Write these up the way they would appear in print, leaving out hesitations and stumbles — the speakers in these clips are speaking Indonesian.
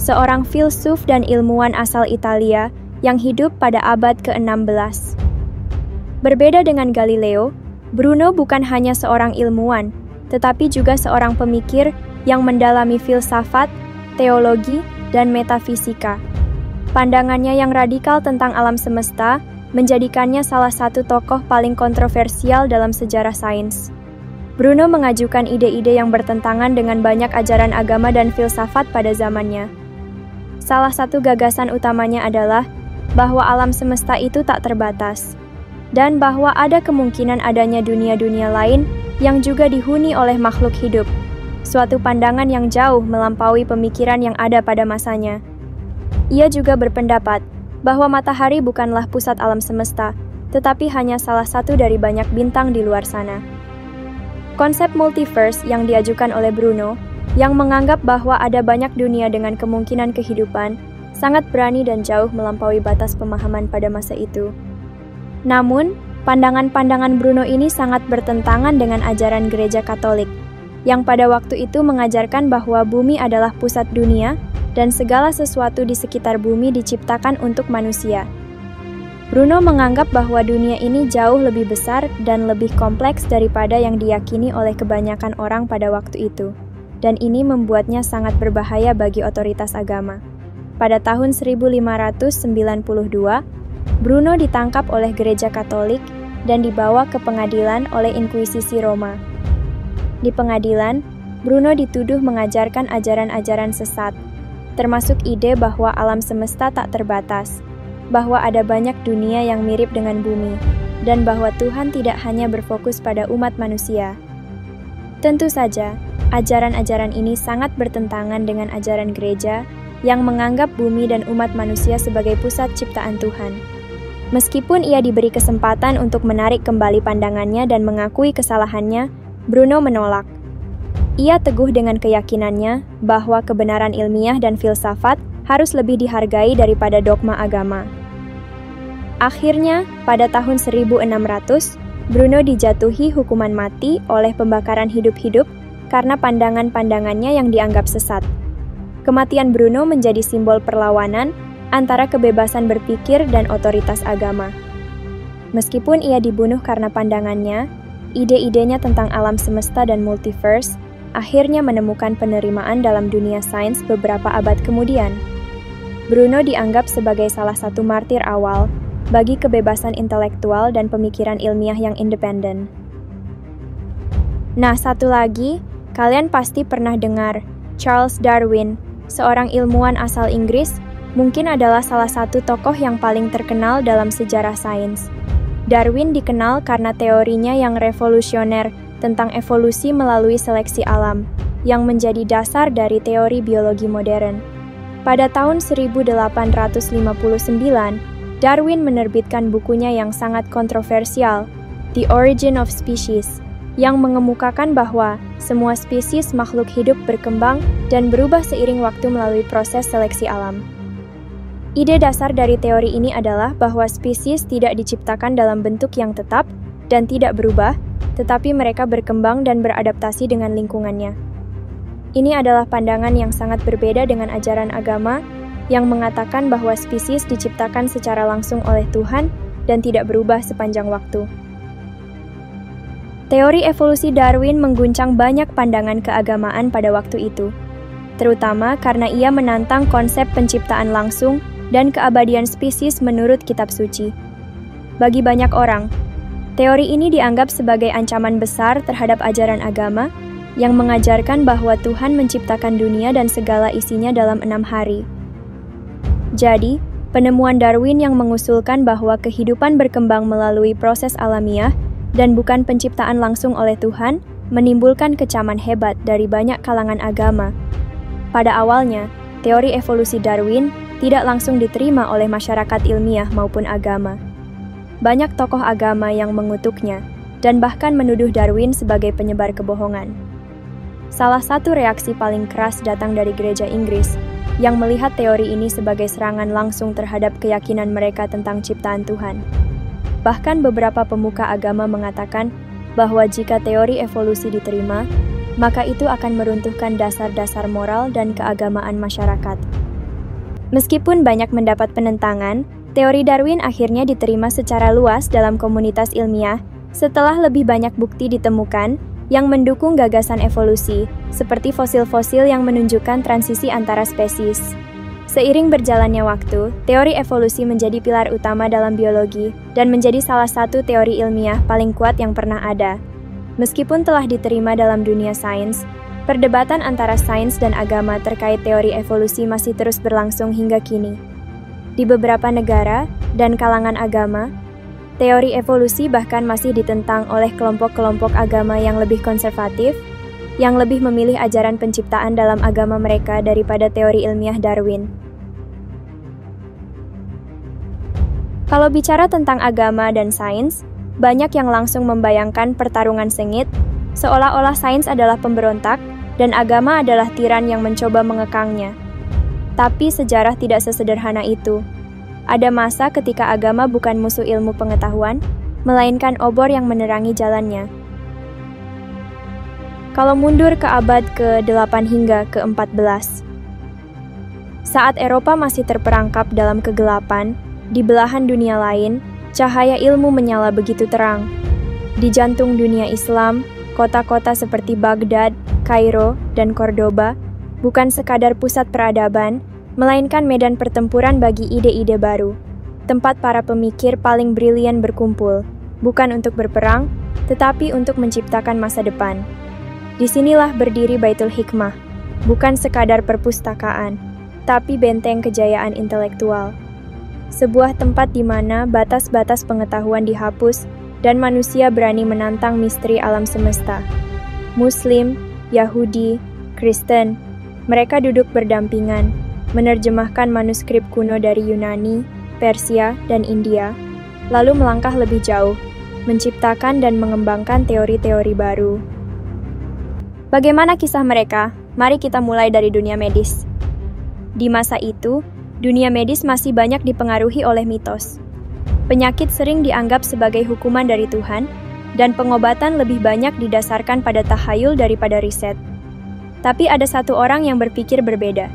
seorang filsuf dan ilmuwan asal Italia yang hidup pada abad ke-16. Berbeda dengan Galileo, Bruno bukan hanya seorang ilmuwan, tetapi juga seorang pemikir yang mendalami filsafat, teologi, dan metafisika. Pandangannya yang radikal tentang alam semesta menjadikannya salah satu tokoh paling kontroversial dalam sejarah sains. Bruno mengajukan ide-ide yang bertentangan dengan banyak ajaran agama dan filsafat pada zamannya. Salah satu gagasan utamanya adalah bahwa alam semesta itu tak terbatas, dan bahwa ada kemungkinan adanya dunia-dunia lain yang juga dihuni oleh makhluk hidup, suatu pandangan yang jauh melampaui pemikiran yang ada pada masanya. Ia juga berpendapat bahwa matahari bukanlah pusat alam semesta, tetapi hanya salah satu dari banyak bintang di luar sana. Konsep multiverse yang diajukan oleh Bruno, yang menganggap bahwa ada banyak dunia dengan kemungkinan kehidupan, sangat berani dan jauh melampaui batas pemahaman pada masa itu. Namun, pandangan-pandangan Bruno ini sangat bertentangan dengan ajaran Gereja Katolik, yang pada waktu itu mengajarkan bahwa bumi adalah pusat dunia dan segala sesuatu di sekitar bumi diciptakan untuk manusia. Bruno menganggap bahwa dunia ini jauh lebih besar dan lebih kompleks daripada yang diyakini oleh kebanyakan orang pada waktu itu, dan ini membuatnya sangat berbahaya bagi otoritas agama. Pada tahun 1592, Bruno ditangkap oleh Gereja Katolik dan dibawa ke pengadilan oleh Inkuisisi Roma. Di pengadilan, Bruno dituduh mengajarkan ajaran-ajaran sesat, termasuk ide bahwa alam semesta tak terbatas, bahwa ada banyak dunia yang mirip dengan bumi, dan bahwa Tuhan tidak hanya berfokus pada umat manusia. Tentu saja, ajaran-ajaran ini sangat bertentangan dengan ajaran gereja yang menganggap bumi dan umat manusia sebagai pusat ciptaan Tuhan. Meskipun ia diberi kesempatan untuk menarik kembali pandangannya dan mengakui kesalahannya, Bruno menolak. Ia teguh dengan keyakinannya bahwa kebenaran ilmiah dan filsafat harus lebih dihargai daripada dogma agama. Akhirnya, pada tahun 1600, Bruno dijatuhi hukuman mati oleh pembakaran hidup-hidup karena pandangan-pandangannya yang dianggap sesat. Kematian Bruno menjadi simbol perlawanan antara kebebasan berpikir dan otoritas agama. Meskipun ia dibunuh karena pandangannya, ide-idenya tentang alam semesta dan multiverse akhirnya menemukan penerimaan dalam dunia sains beberapa abad kemudian. Bruno dianggap sebagai salah satu martir awal bagi kebebasan intelektual dan pemikiran ilmiah yang independen. Nah, satu lagi, kalian pasti pernah dengar Charles Darwin, seorang ilmuwan asal Inggris, mungkin adalah salah satu tokoh yang paling terkenal dalam sejarah sains. Darwin dikenal karena teorinya yang revolusioner tentang evolusi melalui seleksi alam, yang menjadi dasar dari teori biologi modern. Pada tahun 1859, Darwin menerbitkan bukunya yang sangat kontroversial, The Origin of Species, yang mengemukakan bahwa semua spesies makhluk hidup berkembang dan berubah seiring waktu melalui proses seleksi alam. Ide dasar dari teori ini adalah bahwa spesies tidak diciptakan dalam bentuk yang tetap dan tidak berubah, tetapi mereka berkembang dan beradaptasi dengan lingkungannya. Ini adalah pandangan yang sangat berbeda dengan ajaran agama yang mengatakan bahwa spesies diciptakan secara langsung oleh Tuhan dan tidak berubah sepanjang waktu. Teori evolusi Darwin mengguncang banyak pandangan keagamaan pada waktu itu, terutama karena ia menantang konsep penciptaan langsung dan keabadian spesies menurut kitab suci. Bagi banyak orang, teori ini dianggap sebagai ancaman besar terhadap ajaran agama yang mengajarkan bahwa Tuhan menciptakan dunia dan segala isinya dalam 6 hari. Jadi, penemuan Darwin yang mengusulkan bahwa kehidupan berkembang melalui proses alamiah dan bukan penciptaan langsung oleh Tuhan, menimbulkan kecaman hebat dari banyak kalangan agama. Pada awalnya, teori evolusi Darwin tidak langsung diterima oleh masyarakat ilmiah maupun agama. Banyak tokoh agama yang mengutuknya, dan bahkan menuduh Darwin sebagai penyebar kebohongan. Salah satu reaksi paling keras datang dari gereja Inggris, yang melihat teori ini sebagai serangan langsung terhadap keyakinan mereka tentang ciptaan Tuhan. Bahkan beberapa pemuka agama mengatakan bahwa jika teori evolusi diterima, maka itu akan meruntuhkan dasar-dasar moral dan keagamaan masyarakat. Meskipun banyak mendapat penentangan, teori Darwin akhirnya diterima secara luas dalam komunitas ilmiah setelah lebih banyak bukti ditemukan yang mendukung gagasan evolusi, seperti fosil-fosil yang menunjukkan transisi antara spesies. Seiring berjalannya waktu, teori evolusi menjadi pilar utama dalam biologi dan menjadi salah satu teori ilmiah paling kuat yang pernah ada. Meskipun telah diterima dalam dunia sains, perdebatan antara sains dan agama terkait teori evolusi masih terus berlangsung hingga kini. Di beberapa negara dan kalangan agama, teori evolusi bahkan masih ditentang oleh kelompok-kelompok agama yang lebih konservatif, yang lebih memilih ajaran penciptaan dalam agama mereka daripada teori ilmiah Darwin. Kalau bicara tentang agama dan sains, banyak yang langsung membayangkan pertarungan sengit, seolah-olah sains adalah pemberontak, dan agama adalah tiran yang mencoba mengekangnya. Tapi sejarah tidak sesederhana itu. Ada masa ketika agama bukan musuh ilmu pengetahuan, melainkan obor yang menerangi jalannya. Kalau mundur ke abad ke-8 hingga ke-14, saat Eropa masih terperangkap dalam kegelapan, di belahan dunia lain, cahaya ilmu menyala begitu terang. Di jantung dunia Islam, kota-kota seperti Baghdad, Kairo, dan Cordoba bukan sekadar pusat peradaban, melainkan medan pertempuran bagi ide-ide baru. Tempat para pemikir paling brilian berkumpul, bukan untuk berperang, tetapi untuk menciptakan masa depan. Disinilah berdiri Baitul Hikmah, bukan sekadar perpustakaan, tapi benteng kejayaan intelektual. Sebuah tempat di mana batas-batas pengetahuan dihapus dan manusia berani menantang misteri alam semesta. Muslim, Yahudi, Kristen, mereka duduk berdampingan, menerjemahkan manuskrip kuno dari Yunani, Persia, dan India, lalu melangkah lebih jauh, menciptakan dan mengembangkan teori-teori baru. Bagaimana kisah mereka? Mari kita mulai dari dunia medis. Di masa itu, dunia medis masih banyak dipengaruhi oleh mitos. Penyakit sering dianggap sebagai hukuman dari Tuhan, dan pengobatan lebih banyak didasarkan pada tahayul daripada riset. Tapi ada satu orang yang berpikir berbeda.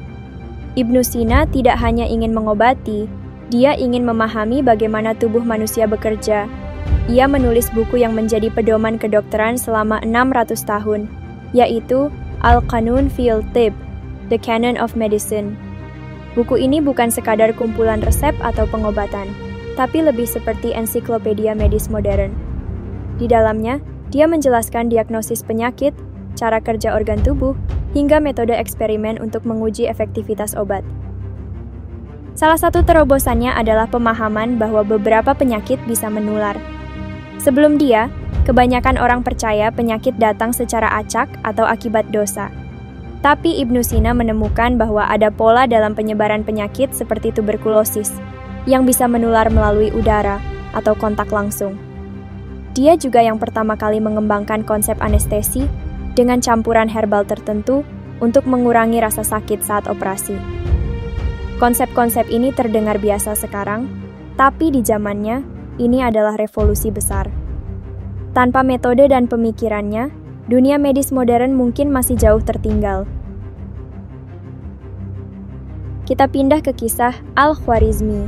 Ibnu Sina tidak hanya ingin mengobati, dia ingin memahami bagaimana tubuh manusia bekerja. Ia menulis buku yang menjadi pedoman kedokteran selama 600 tahun, yaitu Al-Qanun fil Tibb, The Canon of Medicine. Buku ini bukan sekadar kumpulan resep atau pengobatan, tapi lebih seperti ensiklopedia medis modern. Di dalamnya, dia menjelaskan diagnosis penyakit, cara kerja organ tubuh, hingga metode eksperimen untuk menguji efektivitas obat. Salah satu terobosannya adalah pemahaman bahwa beberapa penyakit bisa menular. Sebelum dia, kebanyakan orang percaya penyakit datang secara acak atau akibat dosa. Tapi Ibnu Sina menemukan bahwa ada pola dalam penyebaran penyakit seperti tuberkulosis, yang bisa menular melalui udara atau kontak langsung. Dia juga yang pertama kali mengembangkan konsep anestesi dengan campuran herbal tertentu untuk mengurangi rasa sakit saat operasi. Konsep-konsep ini terdengar biasa sekarang, tapi di zamannya, ini adalah revolusi besar. Tanpa metode dan pemikirannya, dunia medis modern mungkin masih jauh tertinggal. Kita pindah ke kisah Al-Khwarizmi.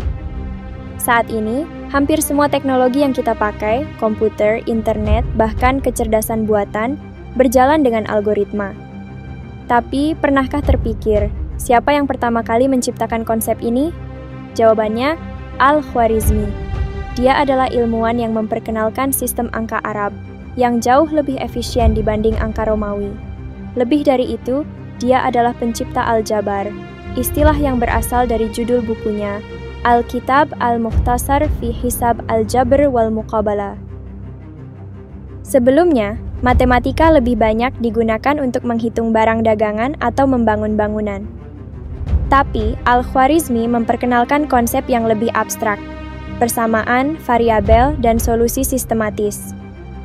Saat ini, hampir semua teknologi yang kita pakai, komputer, internet, bahkan kecerdasan buatan, berjalan dengan algoritma. Tapi, pernahkah terpikir, siapa yang pertama kali menciptakan konsep ini? Jawabannya, Al-Khwarizmi. Dia adalah ilmuwan yang memperkenalkan sistem angka Arab, yang jauh lebih efisien dibanding angka Romawi. Lebih dari itu, dia adalah pencipta Al-Jabar, istilah yang berasal dari judul bukunya, Al-Kitab Al-Mukhtasar fi Hisab Al-Jabr wal Muqabalah. Sebelumnya, matematika lebih banyak digunakan untuk menghitung barang dagangan atau membangun bangunan. Tapi, Al-Khwarizmi memperkenalkan konsep yang lebih abstrak, persamaan, variabel, dan solusi sistematis.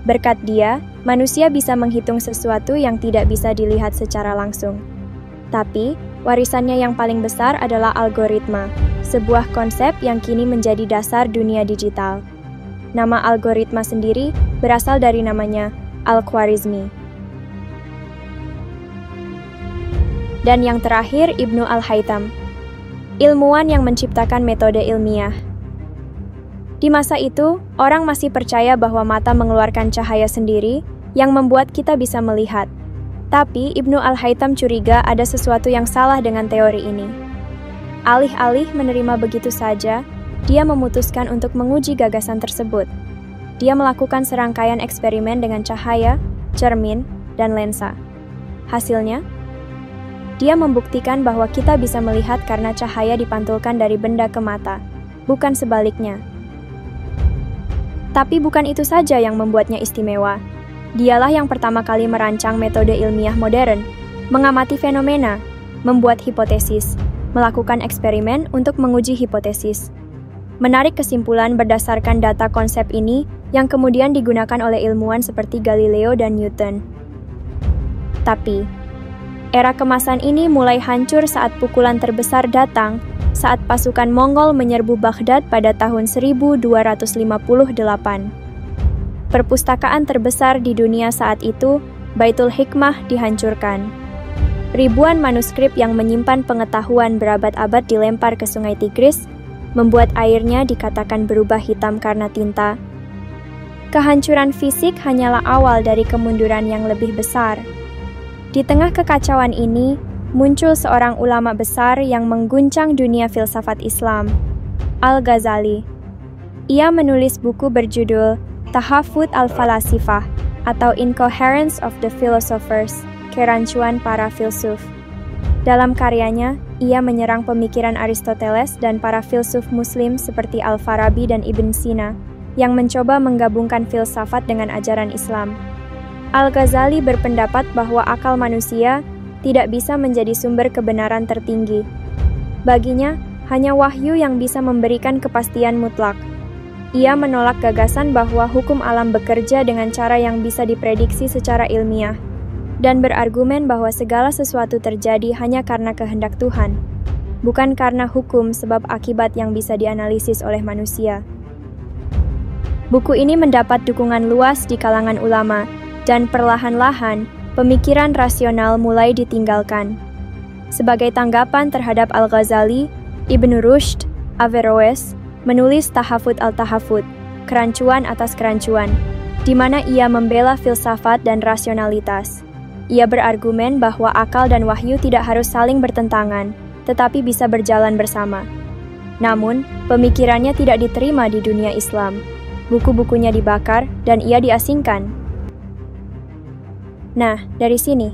Berkat dia, manusia bisa menghitung sesuatu yang tidak bisa dilihat secara langsung. Tapi, warisannya yang paling besar adalah algoritma, sebuah konsep yang kini menjadi dasar dunia digital. Nama algoritma sendiri berasal dari namanya, Al-Khwarizmi. Dan yang terakhir, Ibnu Al-Haytham. ilmuwan yang menciptakan metode ilmiah. Di masa itu, orang masih percaya bahwa mata mengeluarkan cahaya sendiri yang membuat kita bisa melihat. Tapi Ibnu Al-Haytham curiga ada sesuatu yang salah dengan teori ini. Alih-alih menerima begitu saja, dia memutuskan untuk menguji gagasan tersebut. Dia melakukan serangkaian eksperimen dengan cahaya, cermin, dan lensa. Hasilnya, dia membuktikan bahwa kita bisa melihat karena cahaya dipantulkan dari benda ke mata, bukan sebaliknya. Tapi bukan itu saja yang membuatnya istimewa. Dialah yang pertama kali merancang metode ilmiah modern, mengamati fenomena, membuat hipotesis, melakukan eksperimen untuk menguji hipotesis, menarik kesimpulan berdasarkan data konsep ini yang kemudian digunakan oleh ilmuwan seperti Galileo dan Newton. Tapi, era kemasan ini mulai hancur saat pukulan terbesar datang saat pasukan Mongol menyerbu Baghdad pada tahun 1258. Perpustakaan terbesar di dunia saat itu, Baitul Hikmah, dihancurkan. Ribuan manuskrip yang menyimpan pengetahuan berabad-abad dilempar ke Sungai Tigris, membuat airnya dikatakan berubah hitam karena tinta. Kehancuran fisik hanyalah awal dari kemunduran yang lebih besar. Di tengah kekacauan ini, muncul seorang ulama besar yang mengguncang dunia filsafat Islam, Al-Ghazali. Ia menulis buku berjudul Tahafut al-Falasifah atau Incoherence of the Philosophers, kerancuan para filsuf. Dalam karyanya, ia menyerang pemikiran Aristoteles dan para filsuf Muslim seperti Al-Farabi dan Ibn Sina, yang mencoba menggabungkan filsafat dengan ajaran Islam. Al-Ghazali berpendapat bahwa akal manusia tidak bisa menjadi sumber kebenaran tertinggi. Baginya, hanya wahyu yang bisa memberikan kepastian mutlak. Ia menolak gagasan bahwa hukum alam bekerja dengan cara yang bisa diprediksi secara ilmiah, dan berargumen bahwa segala sesuatu terjadi hanya karena kehendak Tuhan, bukan karena hukum sebab akibat yang bisa dianalisis oleh manusia. Buku ini mendapat dukungan luas di kalangan ulama, dan perlahan-lahan pemikiran rasional mulai ditinggalkan. Sebagai tanggapan terhadap Al-Ghazali, Ibn Rushd, Averroes, menulis Tahafut al-Tahafut, kerancuan atas kerancuan, di mana ia membela filsafat dan rasionalitas. Ia berargumen bahwa akal dan wahyu tidak harus saling bertentangan, tetapi bisa berjalan bersama. Namun, pemikirannya tidak diterima di dunia Islam. Buku-bukunya dibakar dan ia diasingkan. Nah, dari sini,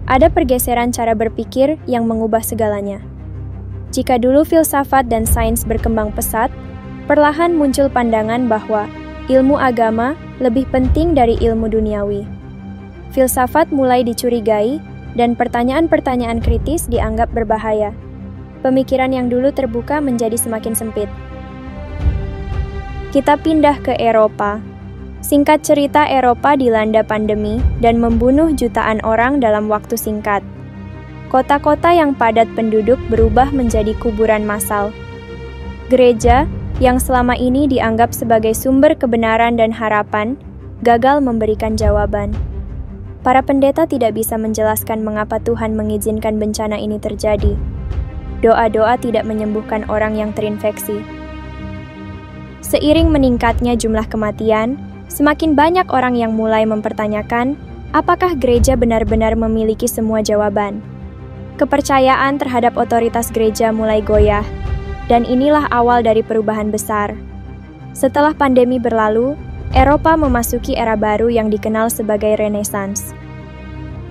ada pergeseran cara berpikir yang mengubah segalanya. Jika dulu filsafat dan sains berkembang pesat, perlahan muncul pandangan bahwa ilmu agama lebih penting dari ilmu duniawi. Filsafat mulai dicurigai, dan pertanyaan-pertanyaan kritis dianggap berbahaya. Pemikiran yang dulu terbuka menjadi semakin sempit. Kita pindah ke Eropa. Singkat cerita, Eropa dilanda pandemi dan membunuh jutaan orang dalam waktu singkat. Kota-kota yang padat penduduk berubah menjadi kuburan massal. Gereja, yang selama ini dianggap sebagai sumber kebenaran dan harapan, gagal memberikan jawaban. Para pendeta tidak bisa menjelaskan mengapa Tuhan mengizinkan bencana ini terjadi. Doa-doa tidak menyembuhkan orang yang terinfeksi. Seiring meningkatnya jumlah kematian, semakin banyak orang yang mulai mempertanyakan apakah gereja benar-benar memiliki semua jawaban. Kepercayaan terhadap otoritas gereja mulai goyah, dan inilah awal dari perubahan besar. Setelah pandemi berlalu, Eropa memasuki era baru yang dikenal sebagai Renaissance.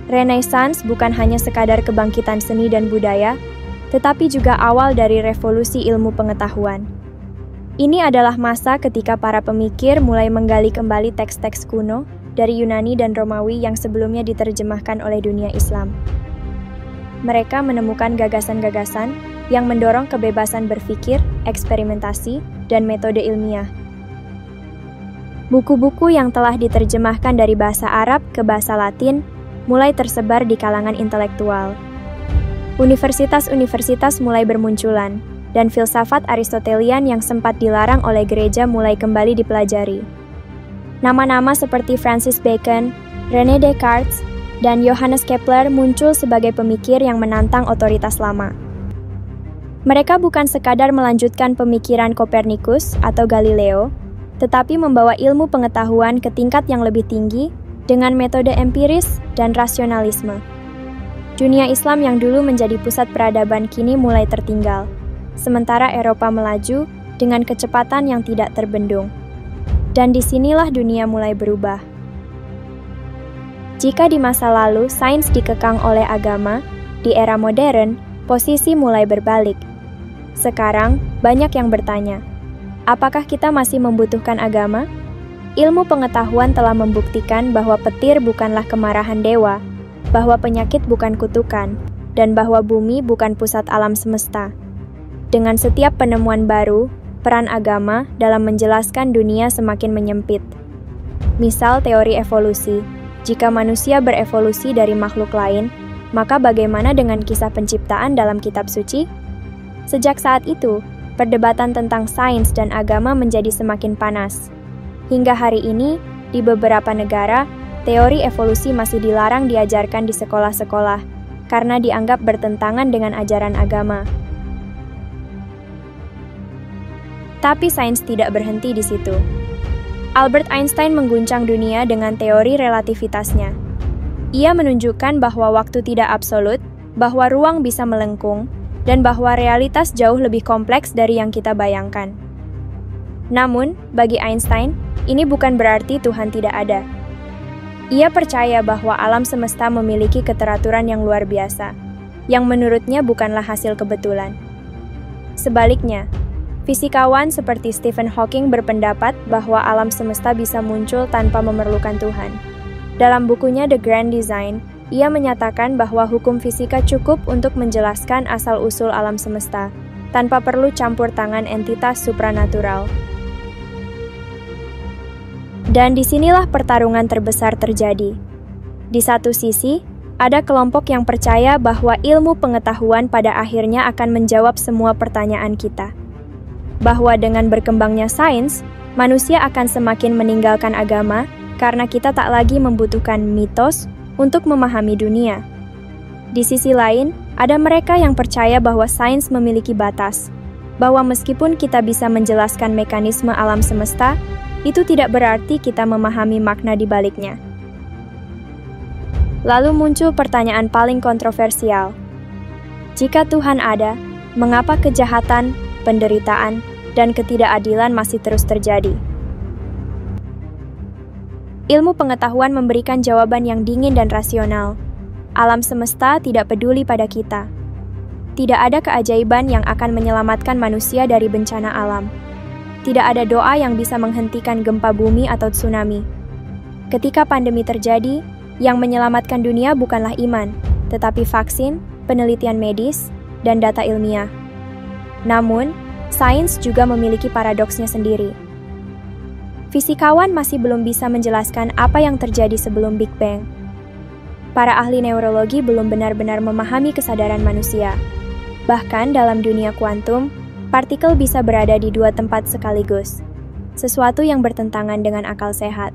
Renaissance bukan hanya sekadar kebangkitan seni dan budaya, tetapi juga awal dari revolusi ilmu pengetahuan. Ini adalah masa ketika para pemikir mulai menggali kembali teks-teks kuno dari Yunani dan Romawi yang sebelumnya diterjemahkan oleh dunia Islam. Mereka menemukan gagasan-gagasan yang mendorong kebebasan berpikir, eksperimentasi, dan metode ilmiah. Buku-buku yang telah diterjemahkan dari bahasa Arab ke bahasa Latin mulai tersebar di kalangan intelektual. Universitas-universitas mulai bermunculan, dan filsafat Aristotelian yang sempat dilarang oleh gereja mulai kembali dipelajari. Nama-nama seperti Francis Bacon, René Descartes, dan Johannes Kepler muncul sebagai pemikir yang menantang otoritas lama. Mereka bukan sekadar melanjutkan pemikiran Kopernikus atau Galileo, tetapi membawa ilmu pengetahuan ke tingkat yang lebih tinggi dengan metode empiris dan rasionalisme. Dunia Islam yang dulu menjadi pusat peradaban kini mulai tertinggal, sementara Eropa melaju dengan kecepatan yang tidak terbendung. Dan disinilah dunia mulai berubah. Jika di masa lalu sains dikekang oleh agama, di era modern, posisi mulai berbalik. Sekarang, banyak yang bertanya, apakah kita masih membutuhkan agama? Ilmu pengetahuan telah membuktikan bahwa petir bukanlah kemarahan dewa, bahwa penyakit bukan kutukan, dan bahwa bumi bukan pusat alam semesta. Dengan setiap penemuan baru, peran agama dalam menjelaskan dunia semakin menyempit. Misal teori evolusi, jika manusia berevolusi dari makhluk lain, maka bagaimana dengan kisah penciptaan dalam kitab suci? Sejak saat itu, perdebatan tentang sains dan agama menjadi semakin panas. Hingga hari ini, di beberapa negara, teori evolusi masih dilarang diajarkan di sekolah-sekolah, karena dianggap bertentangan dengan ajaran agama. Tapi sains tidak berhenti di situ. Albert Einstein mengguncang dunia dengan teori relativitasnya. Ia menunjukkan bahwa waktu tidak absolut, bahwa ruang bisa melengkung, dan bahwa realitas jauh lebih kompleks dari yang kita bayangkan. Namun, bagi Einstein, ini bukan berarti Tuhan tidak ada. Ia percaya bahwa alam semesta memiliki keteraturan yang luar biasa, yang menurutnya bukanlah hasil kebetulan. Sebaliknya, fisikawan seperti Stephen Hawking berpendapat bahwa alam semesta bisa muncul tanpa memerlukan Tuhan. Dalam bukunya The Grand Design, ia menyatakan bahwa hukum fisika cukup untuk menjelaskan asal-usul alam semesta, tanpa perlu campur tangan entitas supranatural. Dan disinilah pertarungan terbesar terjadi. Di satu sisi, ada kelompok yang percaya bahwa ilmu pengetahuan pada akhirnya akan menjawab semua pertanyaan kita. Bahwa dengan berkembangnya sains, manusia akan semakin meninggalkan agama karena kita tak lagi membutuhkan mitos untuk memahami dunia. Di sisi lain, ada mereka yang percaya bahwa sains memiliki batas, bahwa meskipun kita bisa menjelaskan mekanisme alam semesta, itu tidak berarti kita memahami makna di baliknya. Lalu muncul pertanyaan paling kontroversial. Jika Tuhan ada, mengapa kejahatan, penderitaan, dan ketidakadilan masih terus terjadi? Ilmu pengetahuan memberikan jawaban yang dingin dan rasional. Alam semesta tidak peduli pada kita. Tidak ada keajaiban yang akan menyelamatkan manusia dari bencana alam. Tidak ada doa yang bisa menghentikan gempa bumi atau tsunami. Ketika pandemi terjadi, yang menyelamatkan dunia bukanlah iman, tetapi vaksin, penelitian medis, dan data ilmiah. Namun, sains juga memiliki paradoksnya sendiri. Fisikawan masih belum bisa menjelaskan apa yang terjadi sebelum Big Bang. Para ahli neurologi belum benar-benar memahami kesadaran manusia. Bahkan dalam dunia kuantum, partikel bisa berada di dua tempat sekaligus, sesuatu yang bertentangan dengan akal sehat.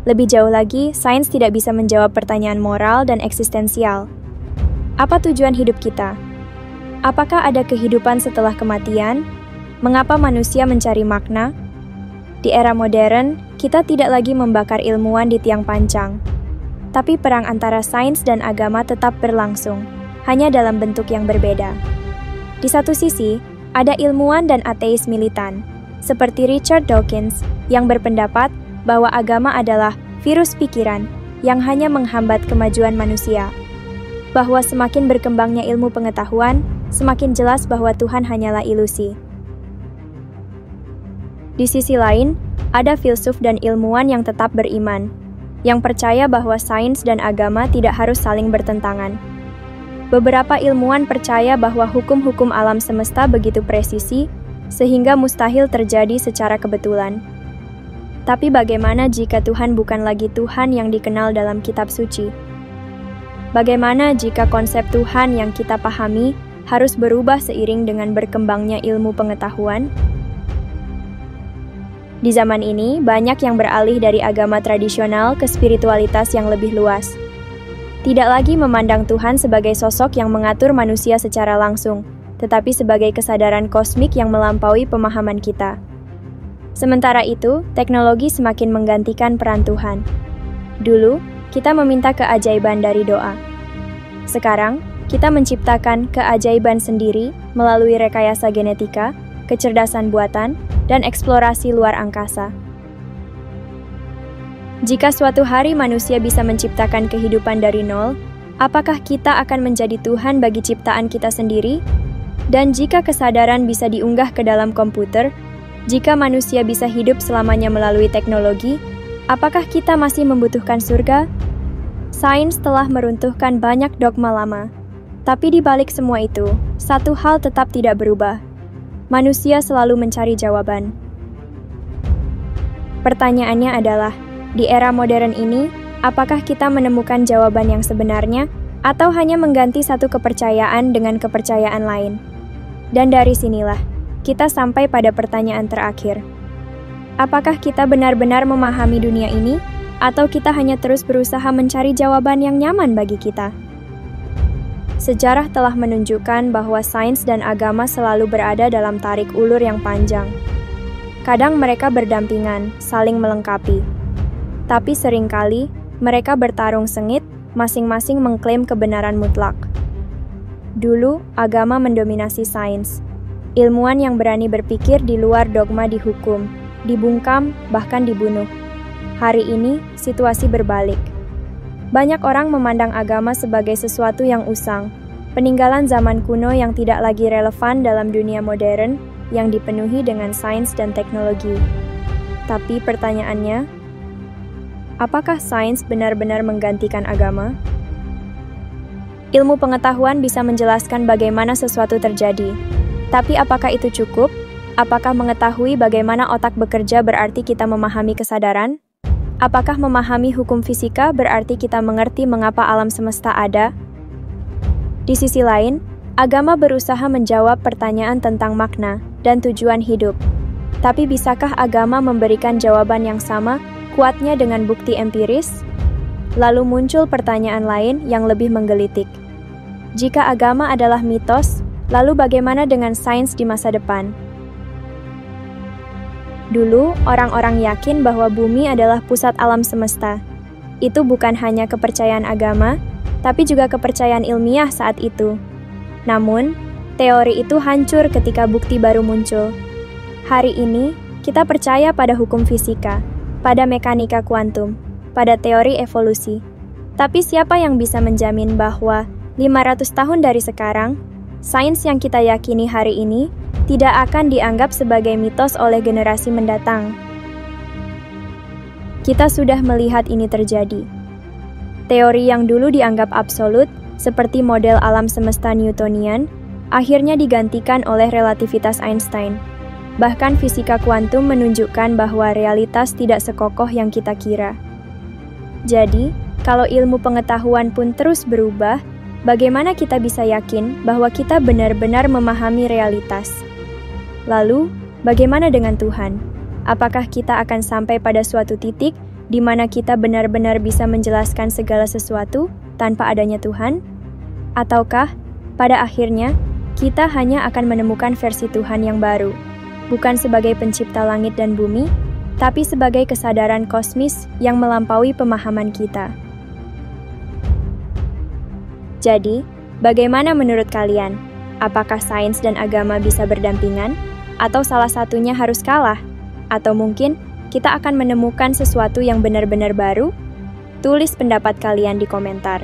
Lebih jauh lagi, sains tidak bisa menjawab pertanyaan moral dan eksistensial. Apa tujuan hidup kita? Apakah ada kehidupan setelah kematian? Mengapa manusia mencari makna? Di era modern, kita tidak lagi membakar ilmuwan di tiang pancang. Tapi perang antara sains dan agama tetap berlangsung, hanya dalam bentuk yang berbeda. Di satu sisi, ada ilmuwan dan ateis militan, seperti Richard Dawkins, yang berpendapat bahwa agama adalah virus pikiran yang hanya menghambat kemajuan manusia. Bahwa semakin berkembangnya ilmu pengetahuan, semakin jelas bahwa Tuhan hanyalah ilusi. Di sisi lain, ada filsuf dan ilmuwan yang tetap beriman, yang percaya bahwa sains dan agama tidak harus saling bertentangan. Beberapa ilmuwan percaya bahwa hukum-hukum alam semesta begitu presisi, sehingga mustahil terjadi secara kebetulan. Tapi bagaimana jika Tuhan bukan lagi Tuhan yang dikenal dalam kitab suci? Bagaimana jika konsep Tuhan yang kita pahami harus berubah seiring dengan berkembangnya ilmu pengetahuan? Di zaman ini, banyak yang beralih dari agama tradisional ke spiritualitas yang lebih luas. tidak lagi memandang Tuhan sebagai sosok yang mengatur manusia secara langsung, tetapi sebagai kesadaran kosmik yang melampaui pemahaman kita. Sementara itu, teknologi semakin menggantikan peran Tuhan. Dulu, kita meminta keajaiban dari doa. Sekarang, kita menciptakan keajaiban sendiri melalui rekayasa genetika, kecerdasan buatan, dan eksplorasi luar angkasa. Jika suatu hari manusia bisa menciptakan kehidupan dari nol, apakah kita akan menjadi Tuhan bagi ciptaan kita sendiri? Dan jika kesadaran bisa diunggah ke dalam komputer, jika manusia bisa hidup selamanya melalui teknologi, apakah kita masih membutuhkan surga? Sains telah meruntuhkan banyak dogma lama. Tapi di balik semua itu, satu hal tetap tidak berubah. Manusia selalu mencari jawaban. Pertanyaannya adalah, di era modern ini, apakah kita menemukan jawaban yang sebenarnya, atau hanya mengganti satu kepercayaan dengan kepercayaan lain? Dan dari sinilah, kita sampai pada pertanyaan terakhir. Apakah kita benar-benar memahami dunia ini, atau kita hanya terus berusaha mencari jawaban yang nyaman bagi kita? Sejarah telah menunjukkan bahwa sains dan agama selalu berada dalam tarik ulur yang panjang. Kadang mereka berdampingan, saling melengkapi. Tapi seringkali, mereka bertarung sengit, masing-masing mengklaim kebenaran mutlak. Dulu, agama mendominasi sains. Ilmuwan yang berani berpikir di luar dogma dihukum, dibungkam, bahkan dibunuh. Hari ini, situasi berbalik. Banyak orang memandang agama sebagai sesuatu yang usang, peninggalan zaman kuno yang tidak lagi relevan dalam dunia modern yang dipenuhi dengan sains dan teknologi. Tapi pertanyaannya, apakah sains benar-benar menggantikan agama? Ilmu pengetahuan bisa menjelaskan bagaimana sesuatu terjadi. Tapi apakah itu cukup? Apakah mengetahui bagaimana otak bekerja berarti kita memahami kesadaran? Apakah memahami hukum fisika berarti kita mengerti mengapa alam semesta ada? Di sisi lain, agama berusaha menjawab pertanyaan tentang makna dan tujuan hidup. Tapi bisakah agama memberikan jawaban yang sama, kuatnya dengan bukti empiris? Lalu muncul pertanyaan lain yang lebih menggelitik. Jika agama adalah mitos, lalu bagaimana dengan sains di masa depan? Dulu, orang-orang yakin bahwa bumi adalah pusat alam semesta. Itu bukan hanya kepercayaan agama, tapi juga kepercayaan ilmiah saat itu. Namun, teori itu hancur ketika bukti baru muncul. Hari ini, kita percaya pada hukum fisika, pada mekanika kuantum, pada teori evolusi. Tapi siapa yang bisa menjamin bahwa 500 tahun dari sekarang, sains yang kita yakini hari ini tidak akan dianggap sebagai mitos oleh generasi mendatang? Kita sudah melihat ini terjadi. Teori yang dulu dianggap absolut, seperti model alam semesta Newtonian, akhirnya digantikan oleh relativitas Einstein. Bahkan fisika kuantum menunjukkan bahwa realitas tidak sekokoh yang kita kira. Jadi, kalau ilmu pengetahuan pun terus berubah, bagaimana kita bisa yakin bahwa kita benar-benar memahami realitas? Lalu, bagaimana dengan Tuhan? Apakah kita akan sampai pada suatu titik di mana kita benar-benar bisa menjelaskan segala sesuatu tanpa adanya Tuhan? Ataukah, pada akhirnya, kita hanya akan menemukan versi Tuhan yang baru, bukan sebagai pencipta langit dan bumi, tapi sebagai kesadaran kosmis yang melampaui pemahaman kita? Jadi, bagaimana menurut kalian? Apakah sains dan agama bisa berdampingan? Atau salah satunya harus kalah? Atau mungkin kita akan menemukan sesuatu yang benar-benar baru? Tulis pendapat kalian di komentar.